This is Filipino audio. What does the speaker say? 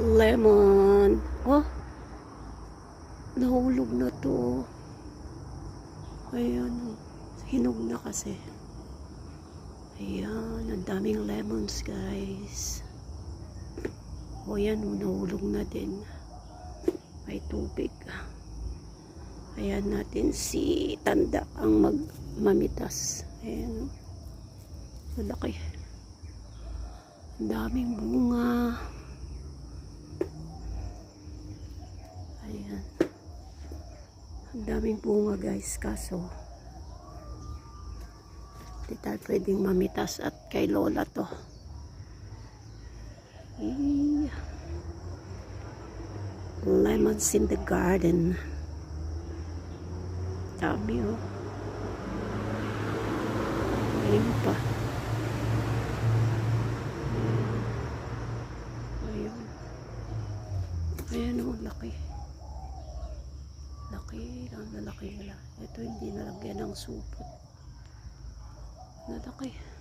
lemon. Oh, nahulog na to. Ayan, hinog na kasi. Ayan, ang daming lemons, guys. O yan, nahulog na din. May tubig. Ayan natin si Tanda ang mamitas. Ayan. Malaki. Ang daming bunga. Ayan. Ang daming bunga, guys. Kaso hindi tayo pwedeng mamitas at kay Lola to. Lemons in the garden. Dami, oh. Ayun pa. Ayun. Ayan, oh, laki. Laki. Ang lalaki nila. Ito hindi nalagyan ng supot. Nalaki.